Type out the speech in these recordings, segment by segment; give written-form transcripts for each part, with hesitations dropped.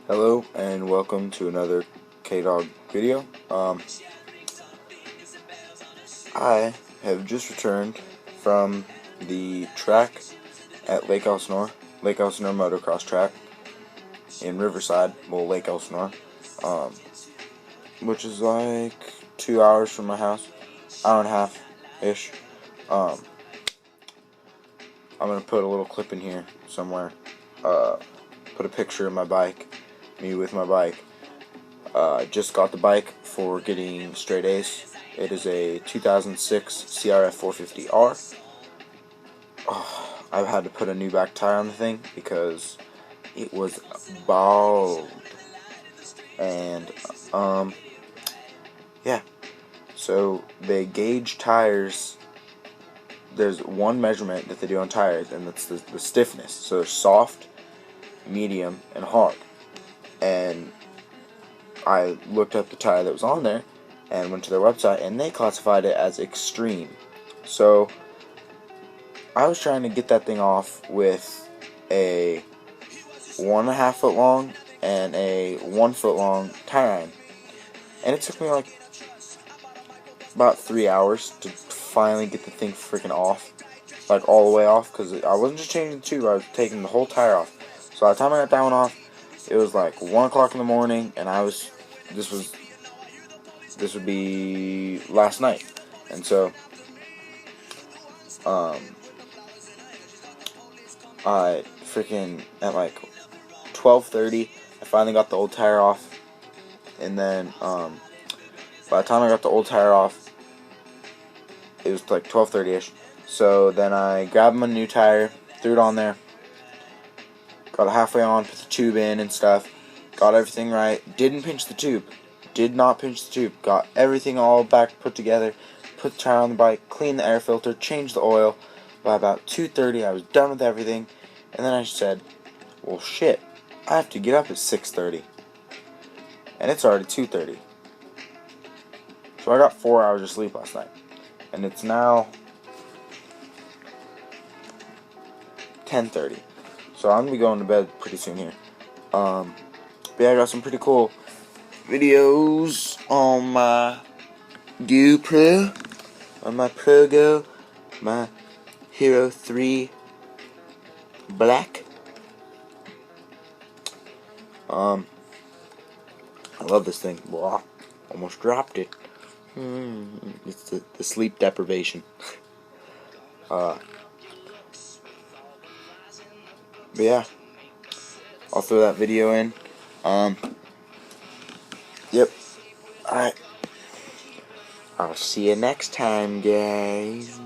Hello and welcome to another K-Dog video. I have just returned from the track at Lake Elsinore motocross track in Riverside, Lake Elsinore, which is like 2 hours from my house, hour and a half-ish. I'm going to put a little clip in here somewhere, put a picture of my bike, me with my bike. Just got the bike for getting straight A's. It is a 2006 CRF 450R. I've had to put a new back tire on the thing because it was bald. And, yeah. So they gauge tires. There's one measurement that they do on tires, and that's the stiffness. So there's soft, medium, and hard. And I looked up the tire that was on there and went to their website, and they classified it as extreme. So I was trying to get that thing off with a 1.5 foot long and a 1 foot long tire iron, and it took me like about 3 hours to finally get the thing freaking off, like all the way off, because I wasn't just changing the tube, I was taking the whole tire off. So by the time I got that one off, it was like 1 o'clock in the morning, and this would be last night. And so, I freaking, at like 12:30, I finally got the old tire off. And then, by the time I got the old tire off, it was like 12:30ish. So then I grabbed my new tire, threw it on there, got it halfway on, put the tube in and stuff, got everything right, did not pinch the tube, got everything all back put together, put the tire on the bike, cleaned the air filter, changed the oil. By about 2:30 I was done with everything, and then I said, well shit, I have to get up at 6:30, and it's already 2:30. So I got 4 hours of sleep last night, and it's now 10:30. So I'm going to be going to bed pretty soon here. But yeah, I got some pretty cool videos on my GoPro, on my Progo, my Hero 3 Black. I love this thing. Wow, almost dropped it. It's the sleep deprivation. But yeah, I'll throw that video in. Yep. Alright. I'll see you next time, guys.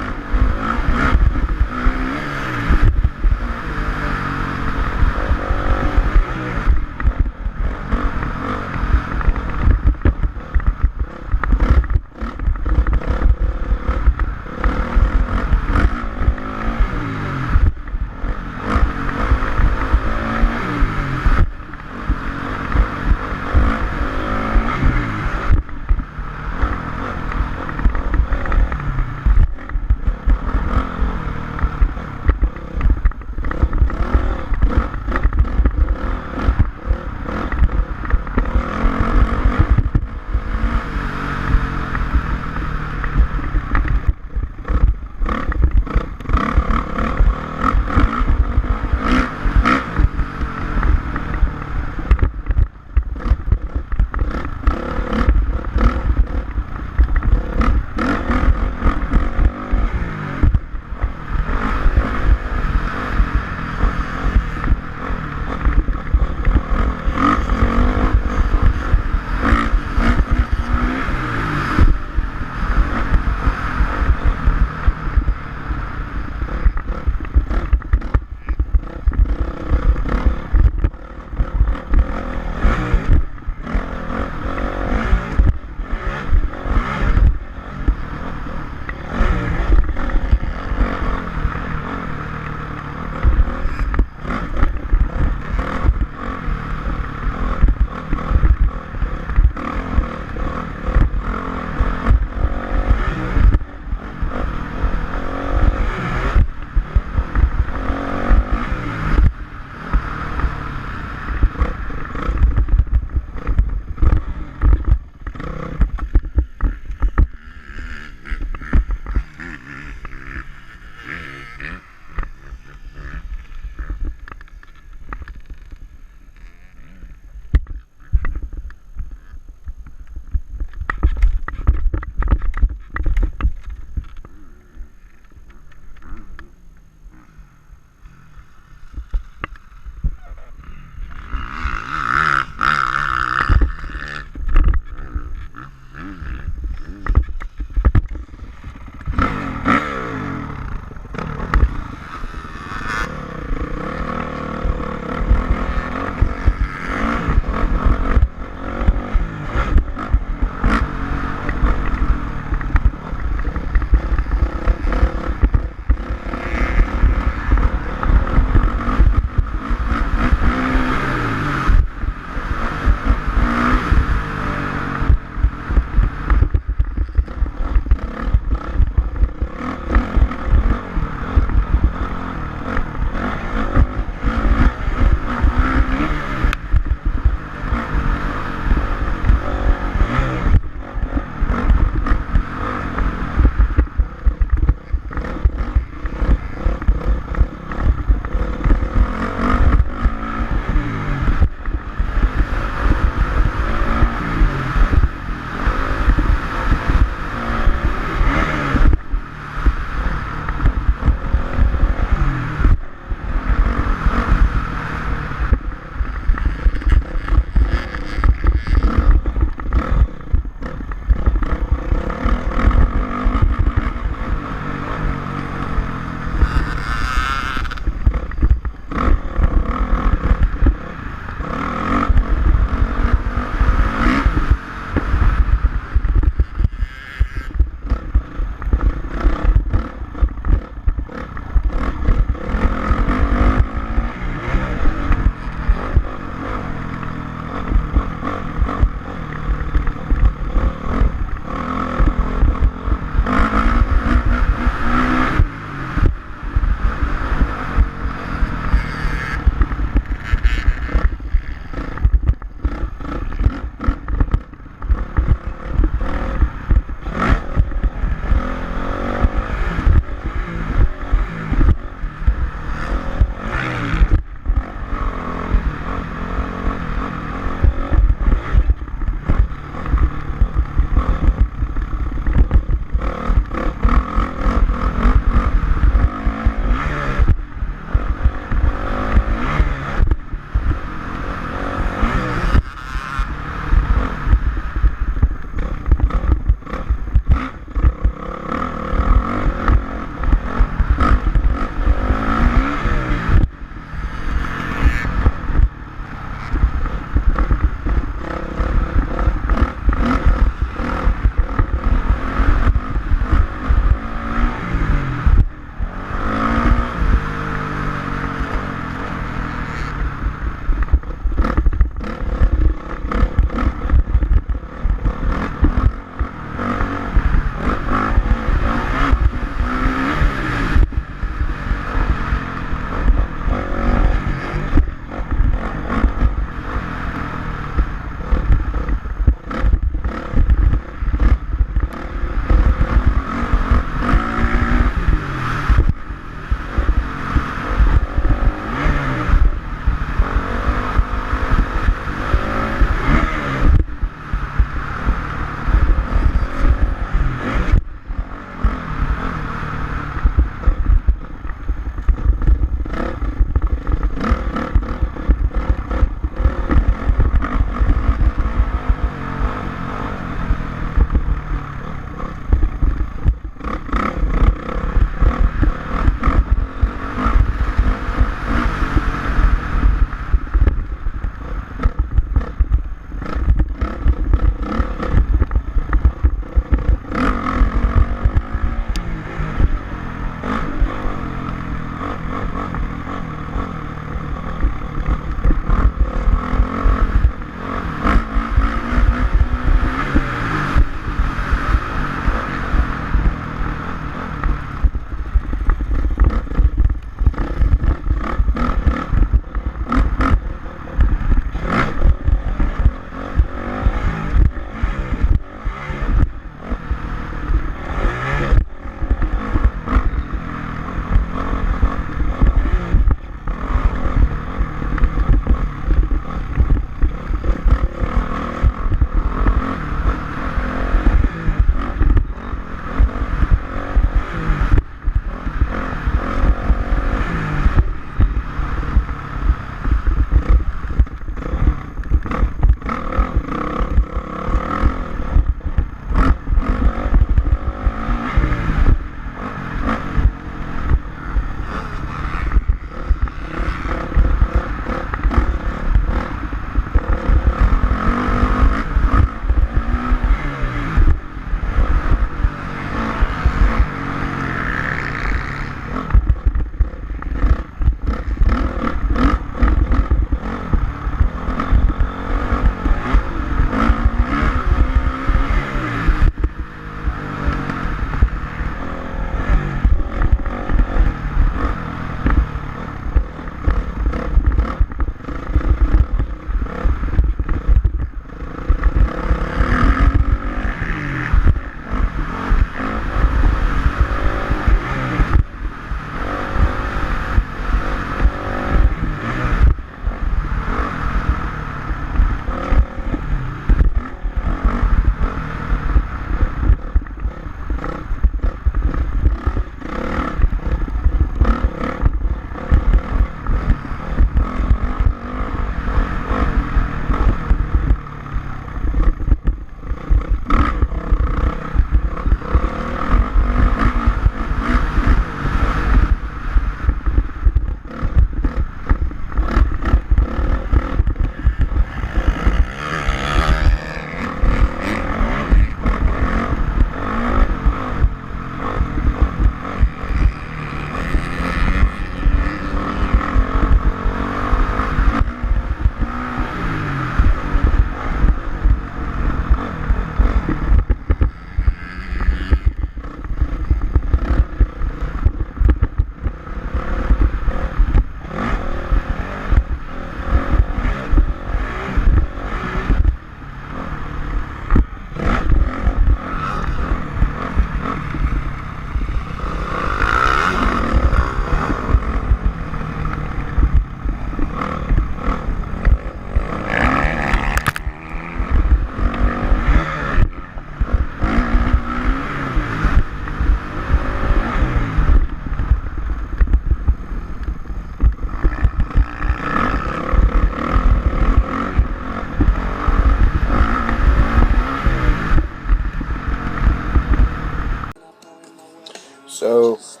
So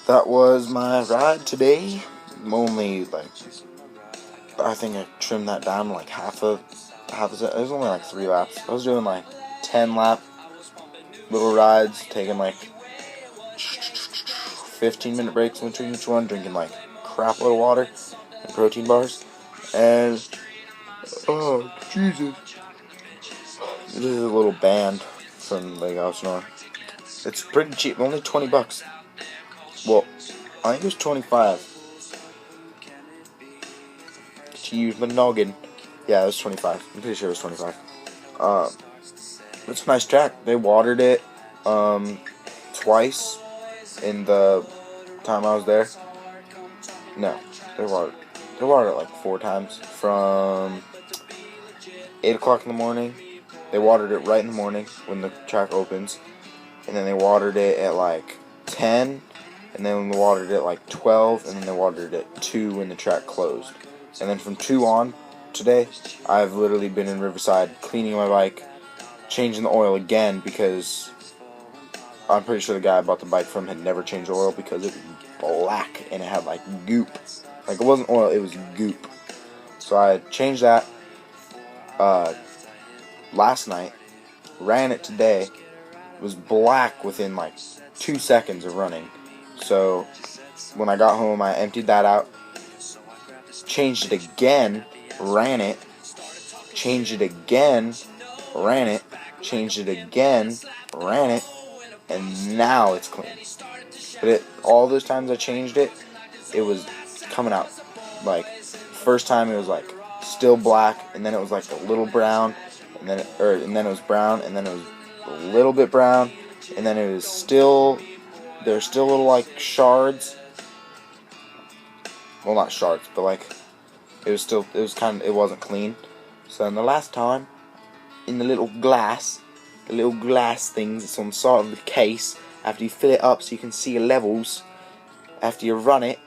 that was my ride today. I'm only like, I think I trimmed that down like half of it. It was only like 3 laps. I was doing like 10-lap little rides, taking like 15-minute breaks in between each one, drinking like crap load of water and protein bars. And oh Jesus, this is a little band from Lake Elsinore. It's pretty cheap, only $20. Well, I think it was 25. To use my noggin. Yeah, it was 25. I'm pretty sure it was 25. It's a nice track. They watered it twice in the time I was there. No, they watered it like 4 times. From 8 o'clock in the morning, they watered it right in the morning when the track opens, and then they watered it at like 10, and then they watered it at like 12, and then they watered it at 2 when the track closed. And then from 2 on today, I've literally been in Riverside cleaning my bike, changing the oil again, because I'm pretty sure the guy I bought the bike from had never changed the oil because it was black and it had like goop. Like, it wasn't oil, it was goop. So I changed that last night, ran it today. It was black within like 2 seconds of running. So when I got home, I emptied that out, changed it again, ran it, changed it again, ran it, changed it again, ran it, and now it's clean. But all those times I changed it, it was coming out. Like, first time it was like still black, and then it was like a little brown, and then it was brown, and then it was a little bit brown, and then it was still, there's still little like shards. Well, not shards, but like it wasn't clean. So then the last time, in the little glass things that's on the side of the case, after you fill it up so you can see your levels, after you run it,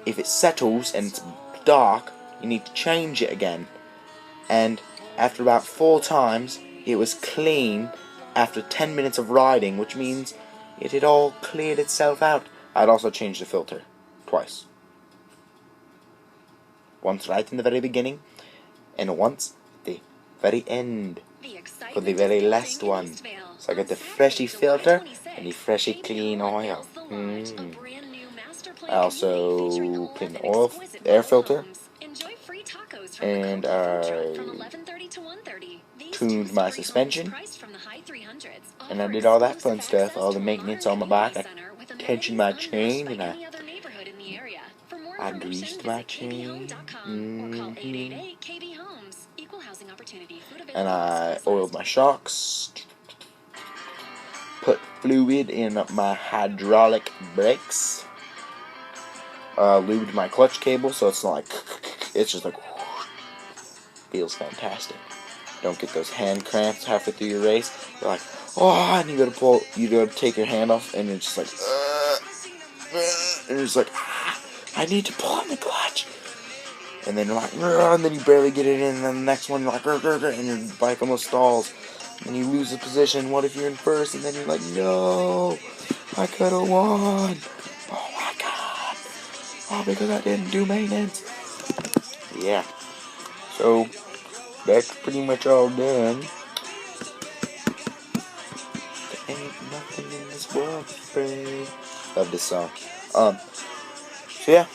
if it settles and it's dark, you need to change it again. And after about 4 times, it was clean after 10 minutes of riding, which means it had all cleared itself out. I'd also changed the filter twice. Once right in the very beginning, and once at the very end, for the very last one. So I got the freshy filter and the freshy clean oil. I also put in the air filter, and I tuned my suspension, and I did all that fun stuff, all the maintenance on my bike. I tensioned my chain, and I greased my chain, and I oiled my shocks, put fluid in my hydraulic brakes, lubed my clutch cable so it's not like, it's just like, feels fantastic. Don't get those hand cramps halfway through your race. You're like, oh, and you gotta take your hand off, and it's just like, and it's like, I need to pull on the clutch. And then you're like, and then you barely get it in, and then the next one you're like, and your bike almost stalls. And you lose the position. What if you're in first? And then you're like, no, I could have won. Oh my god. Oh, because I didn't do maintenance. Yeah. So, that's pretty much all done. There ain't nothing in this world free. Love this song. So yeah.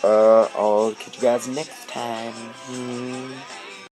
I'll catch you guys next time.